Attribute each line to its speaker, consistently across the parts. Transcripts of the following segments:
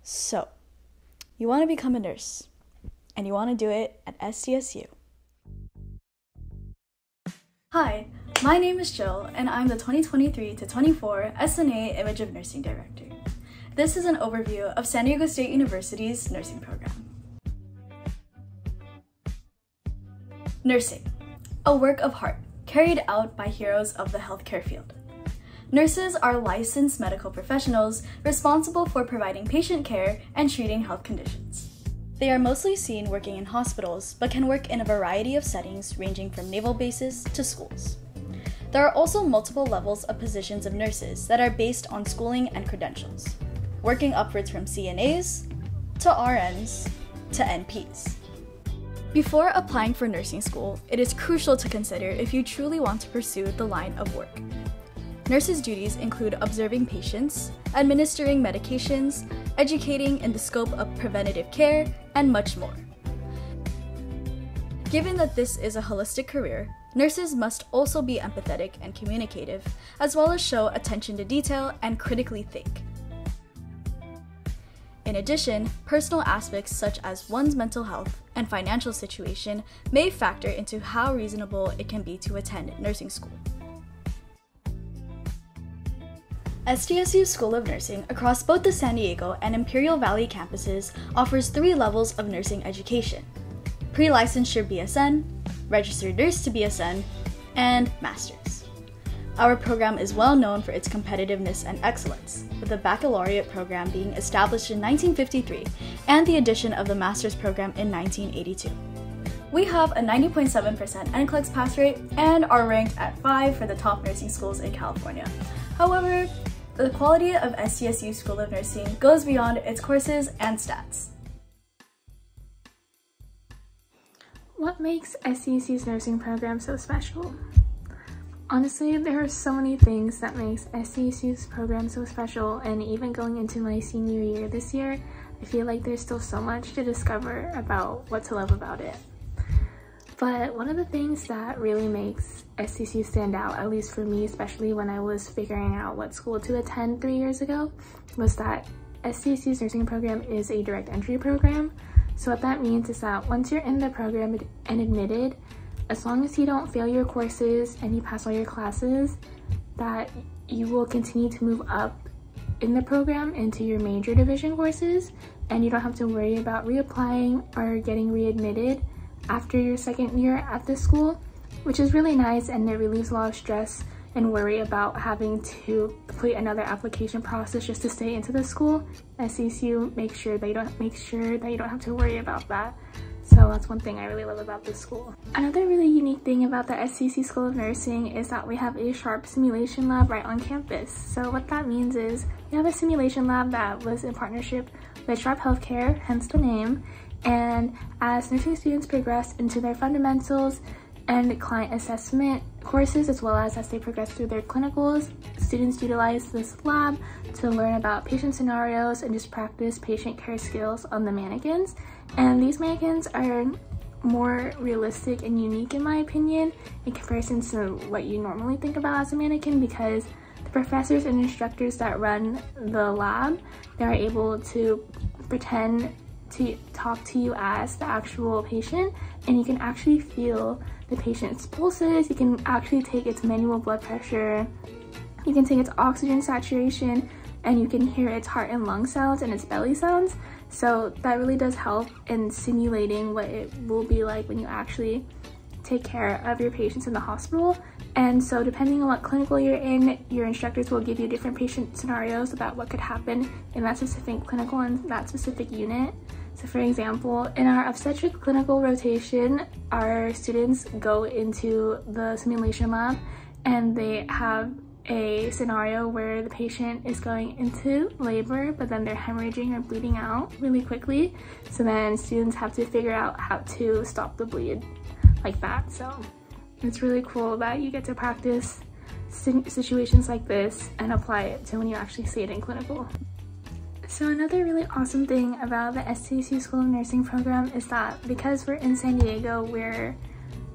Speaker 1: So, you want to become a nurse, and you want to do it at SDSU. Hi, my name is Jill, and I'm the 2023 to 24 SNA Image of Nursing Director. This is an overview of San Diego State University's nursing program. Nursing, a work of art carried out by heroes of the healthcare field. Nurses are licensed medical professionals responsible for providing patient care and treating health conditions. They are mostly seen working in hospitals, but can work in a variety of settings ranging from naval bases to schools. There are also multiple levels of positions of nurses that are based on schooling and credentials, working upwards from CNAs to RNs to NPs. Before applying for nursing school, it is crucial to consider if you truly want to pursue the line of work. Nurses' duties include observing patients, administering medications, educating in the scope of preventative care, and much more. Given that this is a holistic career, nurses must also be empathetic and communicative, as well as show attention to detail and critically think. In addition, personal aspects such as one's mental health and financial situation may factor into how reasonable it can be to attend nursing school. SDSU School of Nursing across both the San Diego and Imperial Valley campuses offers 3 levels of nursing education: pre-licensure BSN, registered nurse to BSN, and master's. Our program is well known for its competitiveness and excellence, with the baccalaureate program being established in 1953 and the addition of the master's program in 1982. We have a 90.7% NCLEX pass rate and are ranked at 5 for the top nursing schools in California. However, the quality of SDSU School of Nursing goes beyond its courses and stats.
Speaker 2: What makes SDSU's nursing program so special? Honestly, there are so many things that makes SDSU's program so special, and even going into my senior year this year, I feel like there's still so much to discover about what to love about it. But one of the things that really makes SDSU stand out, at least for me, especially when I was figuring out what school to attend 3 years ago, was that SDSU's nursing program is a direct entry program. So what that means is that once you're in the program and admitted, as long as you don't fail your courses and you pass all your classes, that you will continue to move up in the program into your major division courses, and you don't have to worry about reapplying or getting readmitted after your second year at this school, which is really nice, and it relieves a lot of stress and worry about having to complete another application process just to stay into the school. SDSU makes sure that you don't have to worry about that. So that's one thing I really love about this school. Another really unique thing about the SDSU School of Nursing is that we have a Sharp simulation lab right on campus. So what that means is we have a simulation lab that was in partnership with Sharp Healthcare, hence the name. And as nursing students progress into their fundamentals and client assessment courses, as well as they progress through their clinicals, students utilize this lab to learn about patient scenarios and just practice patient care skills on the mannequins. And these mannequins are more realistic and unique, in my opinion, in comparison to what you normally think about as a mannequin, because the professors and instructors that run the lab, they're able to pretend to talk to you as the actual patient, and you can actually feel the patient's pulses. You can actually take its manual blood pressure, you can take its oxygen saturation, and you can hear its heart and lung sounds and its belly sounds. So that really does help in simulating what it will be like when you actually take care of your patients in the hospital. And so depending on what clinical you're in, your instructors will give you different patient scenarios about what could happen in that specific clinical and that specific unit. So for example, in our obstetric clinical rotation, our students go into the simulation lab and they have a scenario where the patient is going into labor, but then they're hemorrhaging or bleeding out really quickly. So then students have to figure out how to stop the bleed like that. So it's really cool that you get to practice situations like this and apply it to when you actually see it in clinical. So another really awesome thing about the SDSU School of Nursing program is that because we're in San Diego, we're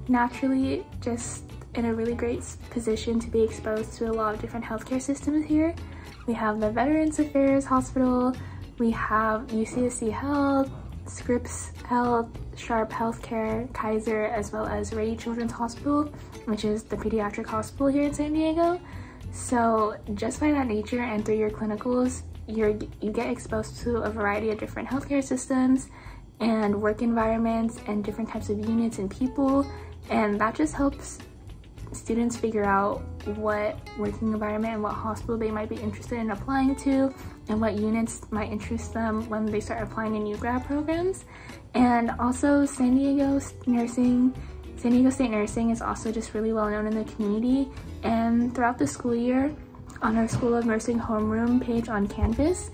Speaker 2: naturally just in a really great position to be exposed to a lot of different healthcare systems here. We have the Veterans Affairs Hospital, we have UCSC Health, Scripps Health, Sharp Healthcare, Kaiser, as well as Rady Children's Hospital, which is the pediatric hospital here in San Diego. So just by that nature and through your clinicals, you get exposed to a variety of different healthcare systems and work environments and different types of units and people, and that just helps students figure out what working environment and what hospital they might be interested in applying to, and what units might interest them when they start applying to new grad programs. And also San Diego State Nursing is also just really well known in the community, and throughout the school year on our School of Nursing homeroom page on Canvas,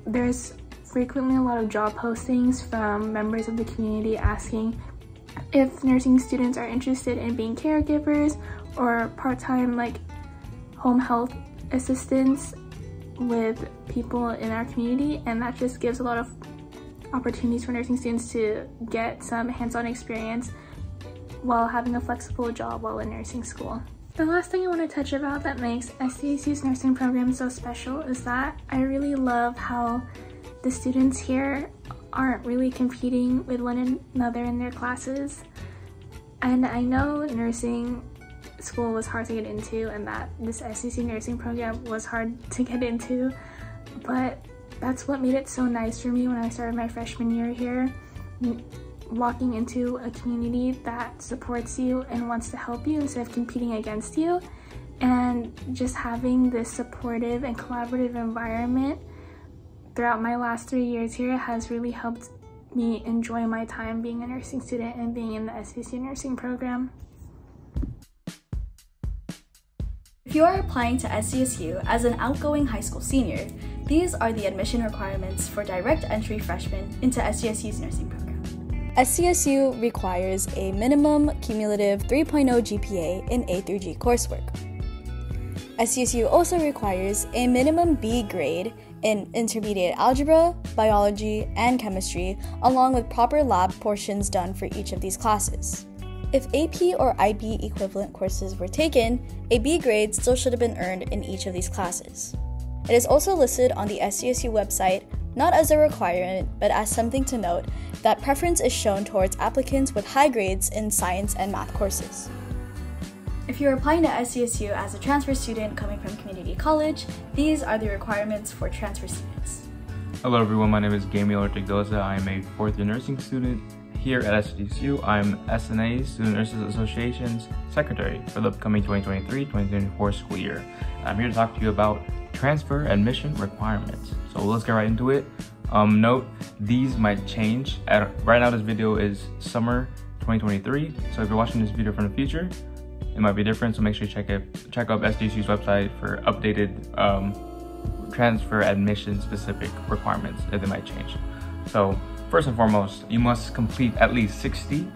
Speaker 2: there's frequently a lot of job postings from members of the community asking if nursing students are interested in being caregivers or part-time like home health assistants with people in our community, and that just gives a lot of opportunities for nursing students to get some hands-on experience while having a flexible job while in nursing school. The last thing I want to touch about that makes SDSU's nursing program so special is that I really love how the students here aren't really competing with one another in their classes. And I know nursing school was hard to get into and that this SDSU nursing program was hard to get into, but that's what made it so nice for me when I started my freshman year here. Walking into a community that supports you and wants to help you instead of competing against you, and just having this supportive and collaborative environment throughout my last 3 years here has really helped me enjoy my time being a nursing student and being in the SDSU nursing program.
Speaker 1: If you are applying to SDSU as an outgoing high school senior, these are the admission requirements for direct entry freshmen into SDSU's nursing program. SDSU requires a minimum cumulative 3.0 GPA in A through G coursework. SDSU also requires a minimum B grade in intermediate algebra, biology, and chemistry, along with proper lab portions done for each of these classes. If AP or IB equivalent courses were taken, a B grade still should have been earned in each of these classes. It is also listed on the SDSU website, not as a requirement, but as something to note, that preference is shown towards applicants with high grades in science and math courses. If you're applying to SDSU as a transfer student coming from community college, these are the requirements for transfer students.
Speaker 3: Hello everyone, my name is Gamil Ortigoza. I am a fourth year nursing student here at SDSU. I'm SNA, Student Nurses Association's secretary for the upcoming 2023-2024 school year. I'm here to talk to you about transfer admission requirements. So let's get right into it. Note, these might change. Right now this video is summer 2023, so if you're watching this video from the future, it might be different, so make sure you check out SDSU's website for updated transfer admission specific requirements if they might change. So first and foremost, you must complete at least 60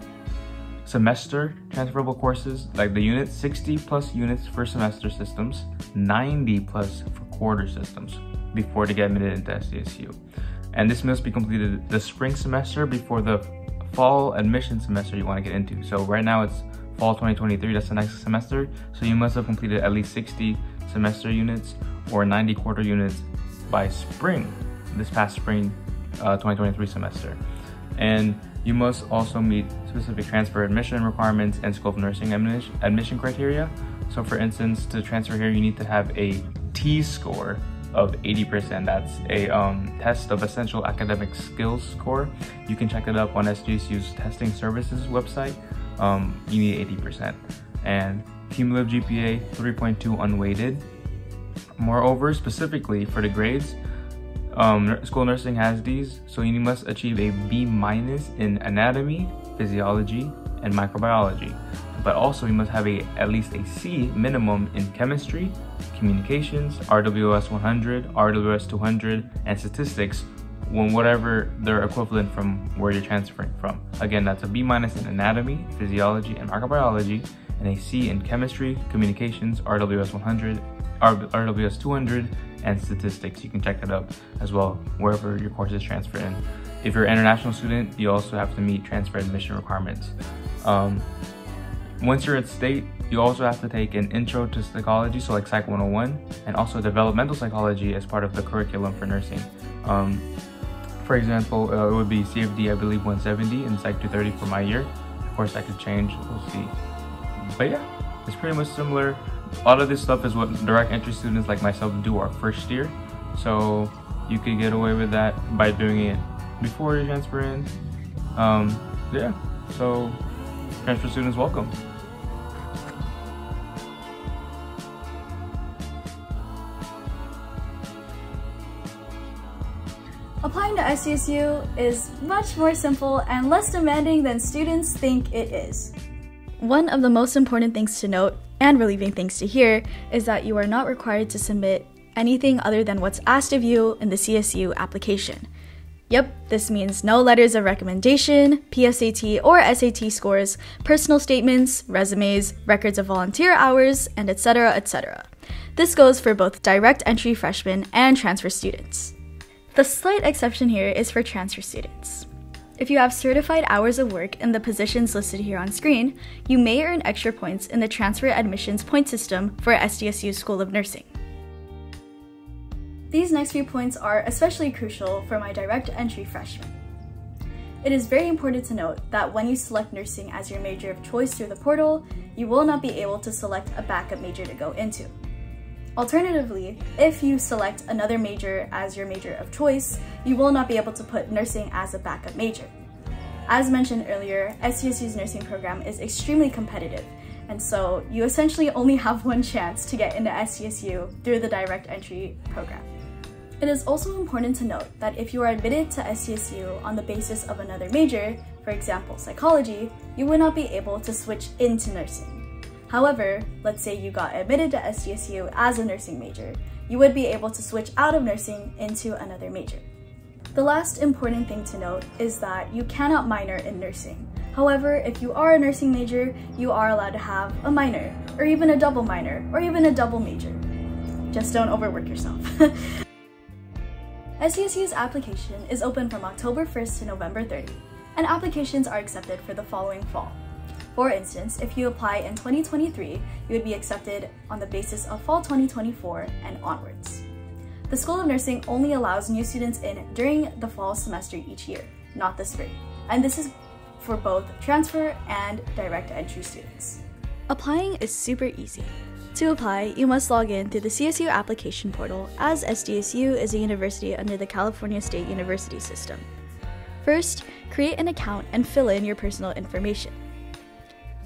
Speaker 3: semester transferable courses, like the units, 60 plus units for semester systems, 90 plus for quarter systems before to get admitted into SDSU. And this must be completed the spring semester before the fall admission semester you want to get into. So right now it's fall 2023, that's the next semester. So you must have completed at least 60 semester units or 90 quarter units by spring, this past spring 2023 semester. And you must also meet specific transfer admission requirements and School of Nursing admission criteria. So for instance, to transfer here, you need to have a T-score of 80%. That's a test of essential academic skills score. You can check it up on SDSU's testing services website. You need 80%. And cumulative GPA 3.2 unweighted. Moreover, specifically for the grades, School of Nursing has these, so you must achieve a B- in anatomy, physiology, and microbiology. But also you must have at least a C minimum in chemistry, communications, RWS 100, RWS 200, and statistics, whatever their equivalent from where you're transferring from. Again, that's a B- in anatomy, physiology, and microbiology, and a C in chemistry, communications, RWS 100, RWS 200, and statistics. You can check that up as well wherever your courses transfer in. If you're an international student, you also have to meet transfer admission requirements. Once you're at state, you also have to take an intro to psychology, so like Psych 101, and also developmental psychology as part of the curriculum for nursing. For example, it would be CFD, I believe 170 and Psych 230 for my year. Of course, that could change, we'll see. But yeah, it's pretty much similar. A lot of this stuff is what direct entry students like myself do our first year. So you could get away with that by doing it before you transfer in. Yeah, so transfer students, welcome.
Speaker 1: Applying to SDSU is much more simple and less demanding than students think it is. One of the most important things to note, and relieving things to hear, is that you are not required to submit anything other than what's asked of you in the CSU application. Yep, this means no letters of recommendation, PSAT or SAT scores, personal statements, resumes, records of volunteer hours, and etc., etc. This goes for both direct entry freshmen and transfer students. The slight exception here is for transfer students. If you have certified hours of work in the positions listed here on screen, you may earn extra points in the transfer admissions point system for SDSU School of Nursing. These next few points are especially crucial for my direct entry freshmen. It is very important to note that when you select nursing as your major of choice through the portal, you will not be able to select a backup major to go into. Alternatively, if you select another major as your major of choice, you will not be able to put nursing as a backup major. As mentioned earlier, SDSU's nursing program is extremely competitive, and so you essentially only have one chance to get into SDSU through the direct entry program. It is also important to note that if you are admitted to SDSU on the basis of another major, for example psychology, you would not be able to switch into nursing. However, let's say you got admitted to SDSU as a nursing major, you would be able to switch out of nursing into another major. The last important thing to note is that you cannot minor in nursing. However, if you are a nursing major, you are allowed to have a minor, or even a double minor, or even a double major. Just don't overwork yourself. SDSU's application is open from October 1st to November 30, and applications are accepted for the following fall. For instance, if you apply in 2023, you would be accepted on the basis of fall 2024 and onwards. The School of Nursing only allows new students in during the fall semester each year, not the spring, and this is for both transfer and direct entry students. Applying is super easy. To apply, you must log in through the CSU application portal, as SDSU is a university under the California State University system. First, create an account and fill in your personal information.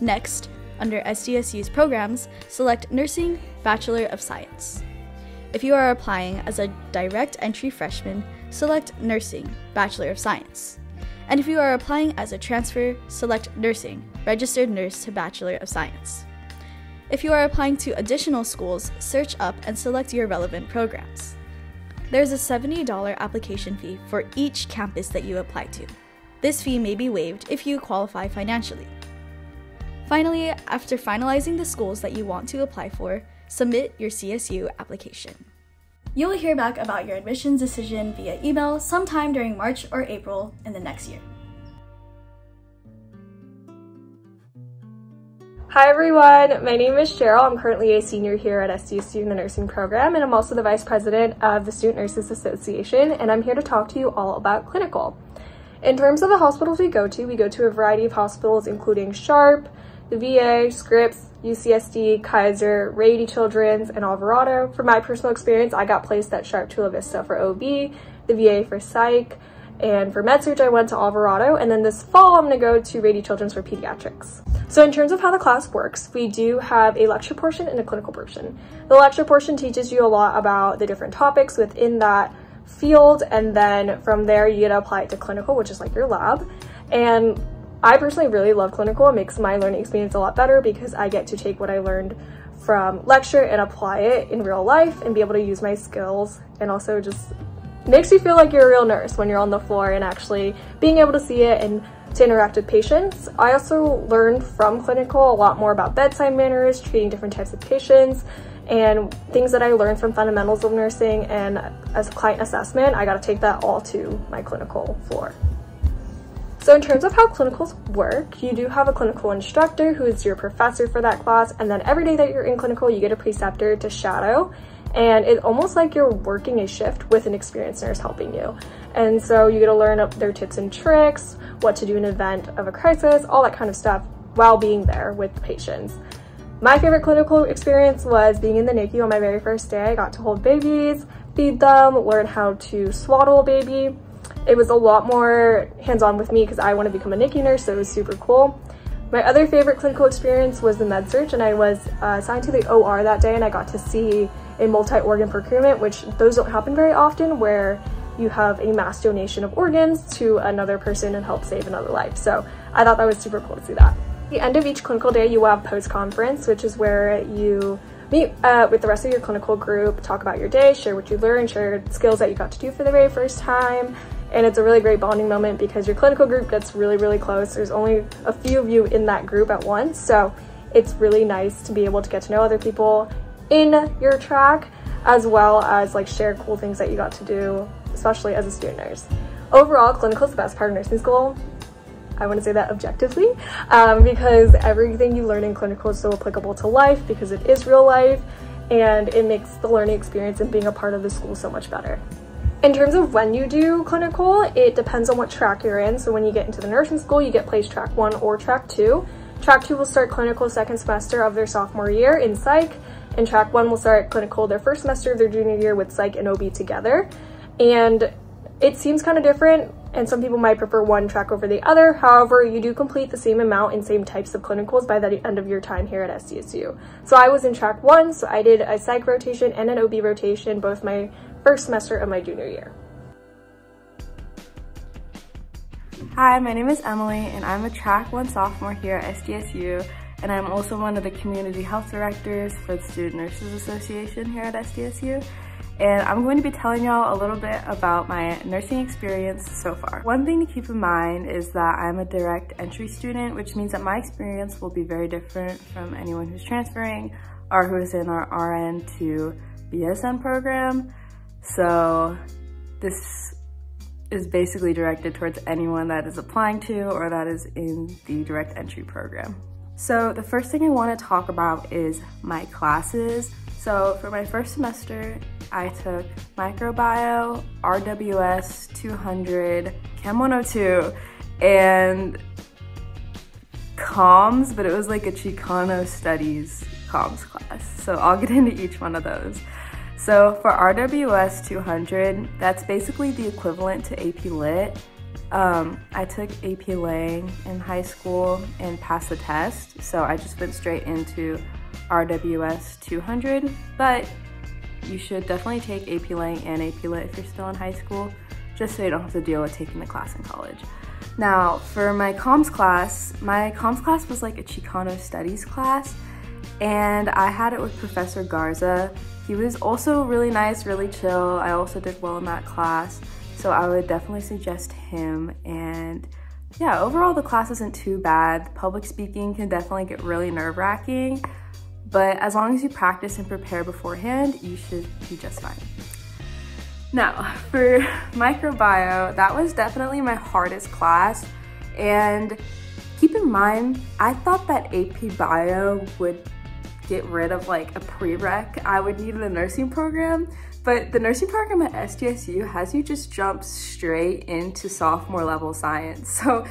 Speaker 1: Next, under SDSU's programs, select Nursing Bachelor of Science. If you are applying as a direct entry freshman, select Nursing Bachelor of Science. And if you are applying as a transfer, select Nursing Registered Nurse to Bachelor of Science. If you are applying to additional schools, search up and select your relevant programs. There's a $70 application fee for each campus that you apply to. This fee may be waived if you qualify financially. Finally, after finalizing the schools that you want to apply for, submit your CSU application. You will hear back about your admissions decision via email sometime during March or April in the next year.
Speaker 4: Hi everyone, my name is Cheryl. I'm currently a senior here at SDSU in the nursing program, and I'm also the vice president of the Student Nurses Association, and I'm here to talk to you all about clinical. In terms of the hospitals we go to a variety of hospitals including Sharp, the VA, Scripps, UCSD, Kaiser, Rady Children's, and Alvarado. For my personal experience, I got placed at Sharp Chula Vista for OB, the VA for Psych, and for MedSurg I went to Alvarado, and then this fall I'm going to go to Rady Children's for Pediatrics. So in terms of how the class works, we do have a lecture portion and a clinical portion. The lecture portion teaches you a lot about the different topics within that field, and then from there you get to apply it to clinical, which is like your lab. And I personally really love clinical. It makes my learning experience a lot better because I get to take what I learned from lecture and apply it in real life and be able to use my skills, and also just makes you feel like you're a real nurse when you're on the floor and actually being able to see it and to interact with patients. I also learned from clinical a lot more about bedside manners, treating different types of patients, and things that I learned from fundamentals of nursing, and as a client assessment, I got to take that all to my clinical floor. So in terms of how clinicals work, you do have a clinical instructor who is your professor for that class, and then every day that you're in clinical, you get a preceptor to shadow. and it's almost like you're working a shift with an experienced nurse helping you. And so you get to learn their tips and tricks, what to do in event of a crisis, all that kind of stuff while being there with the patients. My favorite clinical experience was being in the NICU on my very first day. I got to hold babies, feed them, learn how to swaddle a baby. It was a lot more hands-on with me because I want to become a NICU nurse, so it was super cool. My other favorite clinical experience was the med-surg, and I was assigned to the OR that day, and I got to see a multi-organ procurement, which those don't happen very often, where you have a mass donation of organs to another person and help save another life. So I thought that was super cool to see that. At the end of each clinical day, you will have post-conference, which is where you meet with the rest of your clinical group, talk about your day, share what you learned, share skills that you got to do for the very first time. And it's a really great bonding moment because your clinical group gets really, really close. There's only a few of you in that group at once. So it's really nice to be able to get to know other people in your track, as well as like share cool things that you got to do, especially as a student nurse. Overall, clinical is the best part of nursing school. I want to say that objectively, because everything you learn in clinical is so applicable to life because it is real life, and it makes the learning experience and being a part of the school so much better. In terms of when you do clinical, it depends on what track you're in. So when you get into the nursing school, you get placed track 1 or track 2. Track 2 will start clinical second semester of their sophomore year in psych, and track 1 will start clinical their first semester of their junior year with psych and OB together. And it seems kind of different, and some people might prefer one track over the other. However, you do complete the same amount and same types of clinicals by the end of your time here at SDSU. So I was in track 1, so I did a psych rotation and an OB rotation both my first semester of my junior year.
Speaker 5: Hi, my name is Emily, and I'm a track 1 sophomore here at SDSU, and I'm also one of the community health directors for the Student Nurses Association here at SDSU. And I'm going to be telling y'all a little bit about my nursing experience so far. One thing to keep in mind is that I'm a direct entry student, which means that my experience will be very different from anyone who's transferring or who is in our RN to BSN program. So this is basically directed towards anyone that is applying to or that is in the direct entry program. So the first thing I want to talk about is my classes. So for my first semester, I took microbio, RWS 200, Chem 102, and comms, but it was like a Chicano studies comms class. So I'll get into each one of those. So for RWS 200, that's basically the equivalent to AP Lit. I took AP Lang in high school and passed the test, so I just went straight into RWS 200, but you should definitely take AP Lang and AP Lit if you're still in high school, just so you don't have to deal with taking the class in college. Now, for my comms class was like a Chicano studies class, and I had it with Professor Garza. He was also really nice, really chill. I also did well in that class, so I would definitely suggest him. And yeah, overall the class isn't too bad. Public speaking can definitely get really nerve-wracking, but as long as you practice and prepare beforehand, you should be just fine. Now, for microbio, that was definitely my hardest class. And keep in mind, I thought that AP Bio would get rid of like a prereq I would need in the nursing program, but the nursing program at SDSU has you just jump straight into sophomore level science. So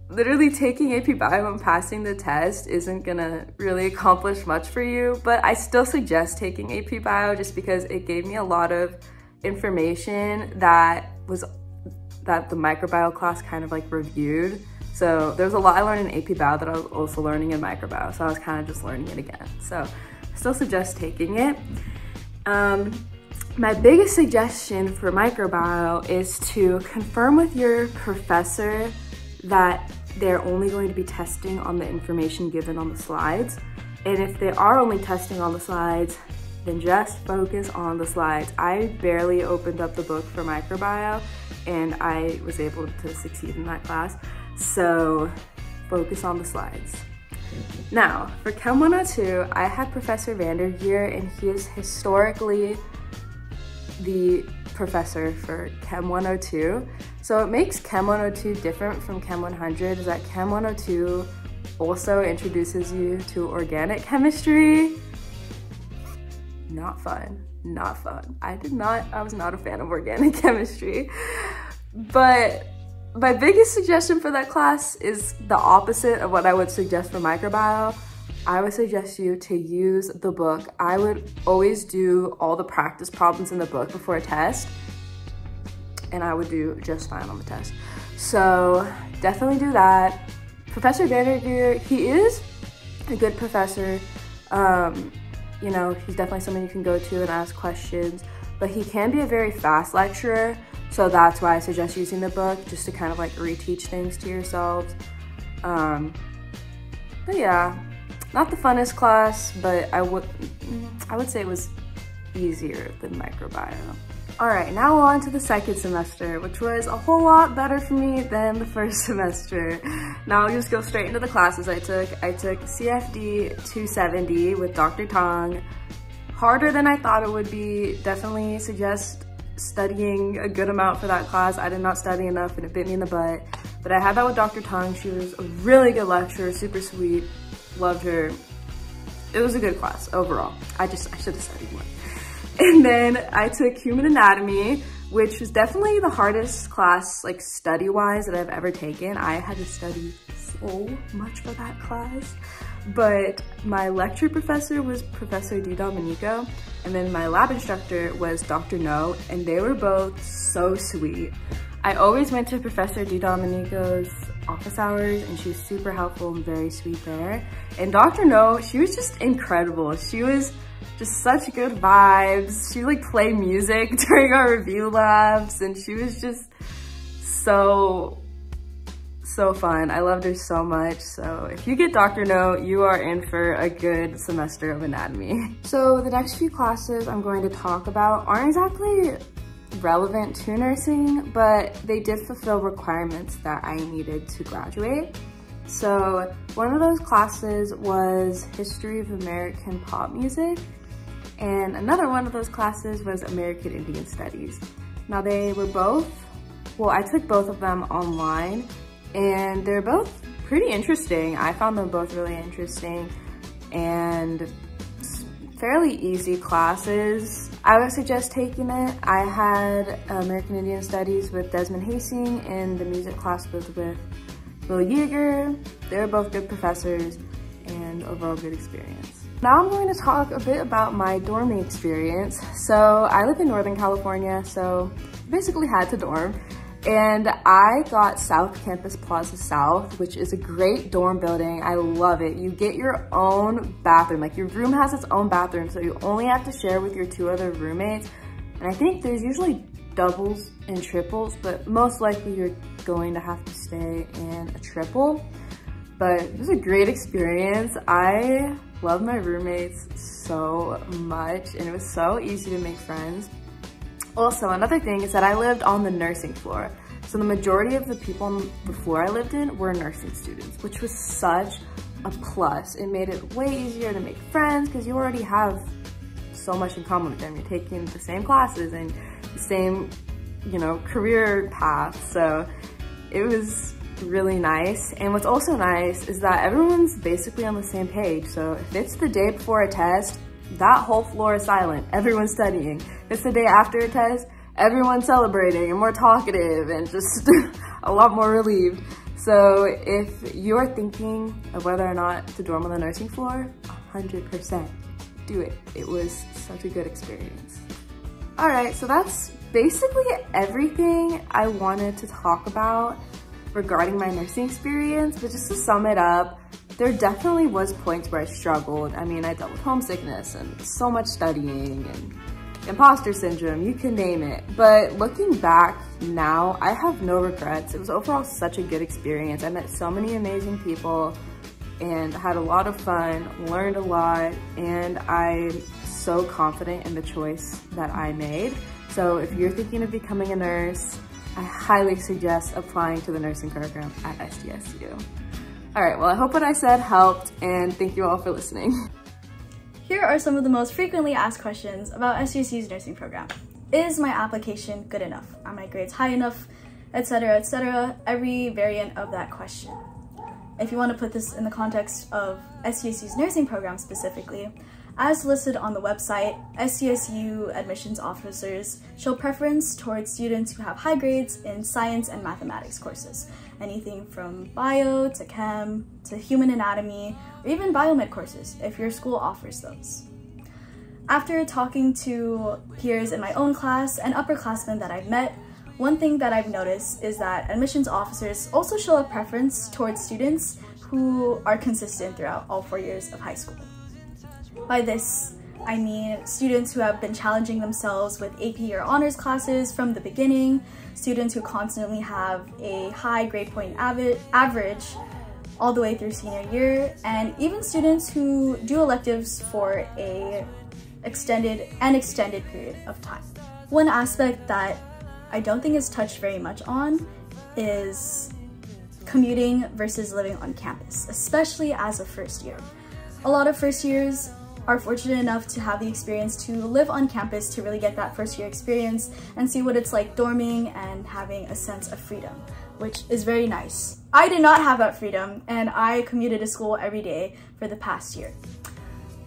Speaker 5: literally taking AP Bio and passing the test isn't gonna really accomplish much for you, but I still suggest taking AP Bio just because it gave me a lot of information that the microbio class kind of like reviewed. So there's a lot I learned in AP Bio that I was also learning in microbio, so I was kind of just learning it again. So I still suggest taking it. My biggest suggestion for microbio is to confirm with your professor that they're only going to be testing on the information given on the slides. And if they are only testing on the slides, then just focus on the slides. I barely opened up the book for microbio, and I was able to succeed in that class. So focus on the slides. Now, for Chem 102, I had Professor Vander here, and he is historically the professor for Chem 102. So what makes Chem 102 different from Chem 100 is that Chem 102 also introduces you to organic chemistry. not fun, not fun. I was not a fan of organic chemistry. But my biggest suggestion for that class is the opposite of what I would suggest for microbiome. I would suggest you to use the book. I would always do all the practice problems in the book before a test, and I would do just fine on the test. So definitely do that. Professor Vanderveer, he is a good professor. You know, he's definitely someone you can go to and ask questions, but he can be a very fast lecturer. So that's why I suggest using the book, just to kind of like reteach things to yourselves. But yeah, not the funnest class, but I would say it was easier than microbiome. All right, now on to the second semester, which was a whole lot better for me than the first semester. Now I'll just go straight into the classes I took. I took CFD 270 with Dr. Tong. Harder than I thought it would be. Definitely suggest studying a good amount for that class. I did not study enough and it bit me in the butt. But I had that with Dr. Tong. She was a really good lecturer, super sweet, loved her. It was a good class overall. I should have studied more. And then I took human anatomy, which was definitely the hardest class, like study-wise, that I've ever taken. I had to study so much for that class. But my lecture professor was Professor Di Domenico, and then my lab instructor was Dr. No, and they were both so sweet. I always went to Professor Di Domenico's office hours, and she was super helpful and very sweet there. And Dr. No, she was just incredible. She was just such good vibes. She would like play music during our review labs, and she was just so fun. I loved her so much. So if you get Dr. No, you are in for a good semester of anatomy. So the next few classes I'm going to talk about aren't exactly relevant to nursing, but they did fulfill requirements that I needed to graduate. So one of those classes was History of American Pop Music, and another one of those classes was American Indian Studies. Now they were both, well, I took both of them online, and they're both pretty interesting. I found them both really interesting and fairly easy classes. I would suggest taking it. I had American Indian Studies with Desmond Hastings, and the music class was with Will Yeager. They were both good professors and overall good experience. Now I'm going to talk a bit about my dorming experience. So I live in Northern California, so basically had to dorm. And I got South Campus Plaza South, which is a great dorm building. I love it. You get your own bathroom. Like your room has its own bathroom, so you only have to share with your 2 other roommates. And I think there's usually doubles and triples, but most likely you're going to have to stay in a triple. But it was a great experience. I love my roommates so much, and it was so easy to make friends. Also, another thing is that I lived on the nursing floor. So the majority of the people on the floor I lived in were nursing students, which was such a plus. It made it way easier to make friends because you already have so much in common with them. You're taking the same classes and the same, you know, career path. So it was really nice. And what's also nice is that everyone's basically on the same page. So if it's the day before a test, that whole floor is silent. Everyone's studying. If it's the day after a test, everyone's celebrating and more talkative and just a lot more relieved. So if you're thinking of whether or not to dorm on the nursing floor, 100% do it. It was such a good experience. All right, so that's basically everything I wanted to talk about regarding my nursing experience, but just to sum it up, there definitely was points where I struggled. I mean, I dealt with homesickness and so much studying and imposter syndrome, you can name it. But looking back now, I have no regrets. It was overall such a good experience. I met so many amazing people and had a lot of fun, learned a lot, and I'm so confident in the choice that I made. So if you're thinking of becoming a nurse, I highly suggest applying to the nursing program at SDSU. All right, well, I hope what I said helped, and thank you all for listening.
Speaker 1: Here are some of the most frequently asked questions about SDSU's nursing program. Is my application good enough? Are my grades high enough? Etc., every variant of that question. If you want to put this in the context of SDSU's nursing program specifically, As listed on the website, SDSU admissions officers show preference towards students who have high grades in science and mathematics courses, anything from bio to chem to human anatomy, or even biomed courses if your school offers those. After talking to peers in my own class and upperclassmen that I've met, one thing that I've noticed is that admissions officers also show a preference towards students who are consistent throughout all 4 years of high school. By this, I mean students who have been challenging themselves with AP or honors classes from the beginning, students who constantly have a high grade point average all the way through senior year, and even students who do electives for an extended period of time. One aspect that I don't think is touched very much on is commuting versus living on campus, especially as a first year. A lot of first years are fortunate enough to have the experience to live on campus to really get that first year experience and see what it's like dorming and having a sense of freedom, which is very nice. I did not have that freedom, and I commuted to school every day for the past year.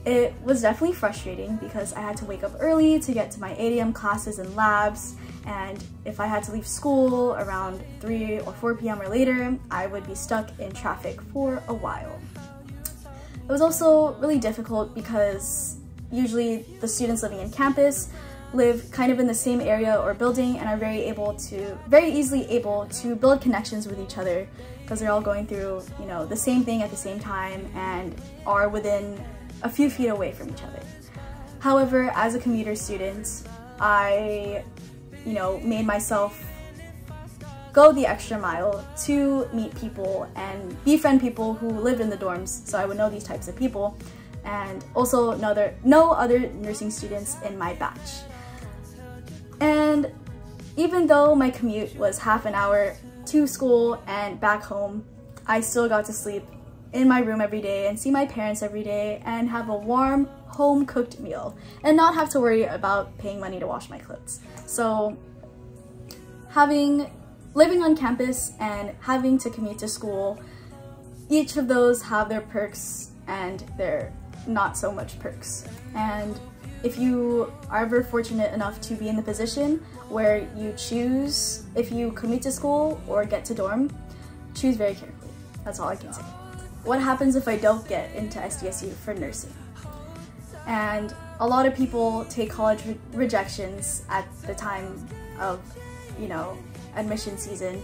Speaker 1: It was definitely frustrating because I had to wake up early to get to my 8 AM classes and labs, and if I had to leave school around 3 or 4 PM or later, I would be stuck in traffic for a while. It was also really difficult because usually the students living in campus live kind of in the same area or building and are very easily able to build connections with each other because they're all going through, the same thing at the same time and are within a few feet away from each other. However, as a commuter student, I, made myself go the extra mile to meet people and befriend people who live in the dorms, so I would know these types of people, and also no other nursing students in my batch. And even though my commute was half an hour to school and back home, I still got to sleep in my room every day and see my parents every day and have a warm, home-cooked meal and not have to worry about paying money to wash my clothes. So living on campus and having to commute to school, each of those have their perks and their not so much perks. And if you are ever fortunate enough to be in the position where you choose if you commute to school or get to dorm, choose very carefully. That's all I can say. What happens if I don't get into SDSU for nursing? And a lot of people take college rejections at the time of, admission season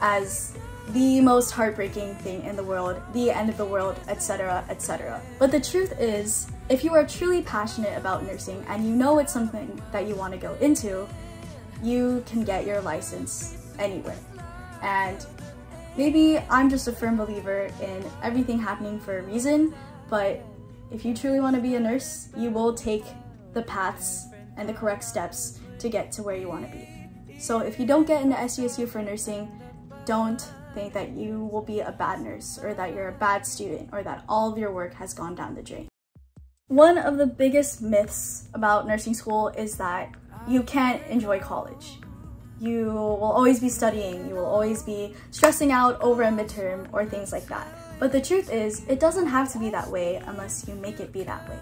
Speaker 1: as the most heartbreaking thing in the world, the end of the world, etc., etc. But the truth is, if you are truly passionate about nursing and you know it's something that you want to go into, you can get your license anywhere. And maybe I'm just a firm believer in everything happening for a reason, but if you truly want to be a nurse, you will take the paths and the correct steps to get to where you want to be. So if you don't get into SDSU for nursing, don't think that you will be a bad nurse or that you're a bad student or that all of your work has gone down the drain. One of the biggest myths about nursing school is that you can't enjoy college. You will always be studying, you will always be stressing out over a midterm or things like that. But the truth is, it doesn't have to be that way unless you make it be that way.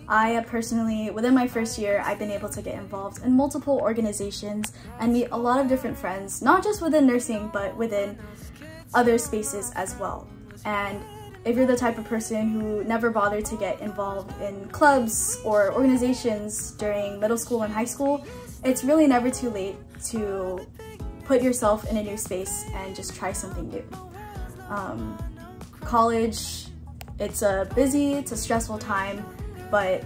Speaker 1: I personally, within my first year, I've been able to get involved in multiple organizations and meet a lot of different friends, not just within nursing, but within other spaces as well. And if you're the type of person who never bothered to get involved in clubs or organizations during middle school and high school, it's really never too late to put yourself in a new space and just try something new. College, it's a stressful time, but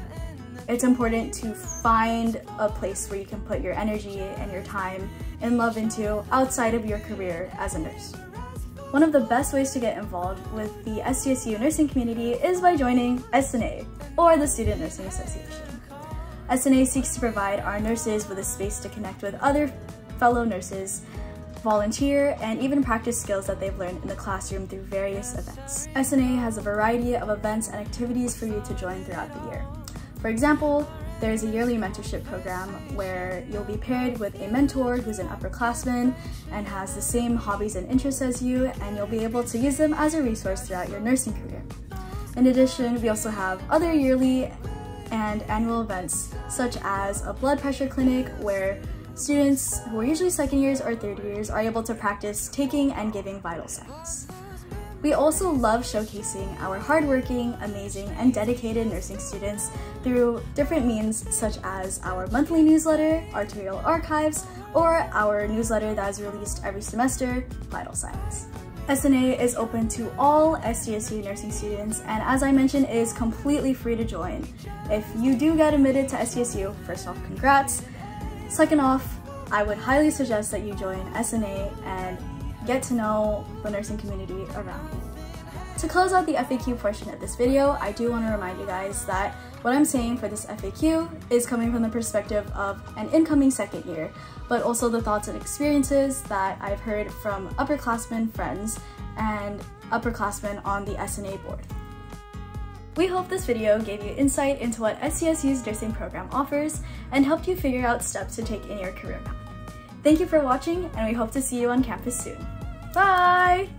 Speaker 1: it's important to find a place where you can put your energy and your time and love into outside of your career as a nurse. One of the best ways to get involved with the SDSU nursing community is by joining SNA, or the Student Nursing Association. SNA seeks to provide our nurses with a space to connect with other fellow nurses, volunteer, and even practice skills that they've learned in the classroom through various events. SNA has a variety of events and activities for you to join throughout the year. For example, there's a yearly mentorship program where you'll be paired with a mentor who's an upperclassman and has the same hobbies and interests as you, and you'll be able to use them as a resource throughout your nursing career. In addition, we also have other yearly and annual events such as a blood pressure clinic where students who are usually second years or third years are able to practice taking and giving vital signs. We also love showcasing our hardworking, amazing, and dedicated nursing students through different means such as our monthly newsletter, Arterial Archives, or our newsletter that is released every semester, Vital Signs. SNA is open to all SDSU nursing students, and as I mentioned, it is completely free to join. If you do get admitted to SDSU, first off, congrats. Second off, I would highly suggest that you join SNA and get to know the nursing community around you. To close out the FAQ portion of this video, I do want to remind you guys that what I'm saying for this FAQ is coming from the perspective of an incoming second year, but also the thoughts and experiences that I've heard from upperclassmen friends and upperclassmen on the SNA board. We hope this video gave you insight into what SDSU's nursing program offers and helped you figure out steps to take in your career path. Thank you for watching, and we hope to see you on campus soon. Bye!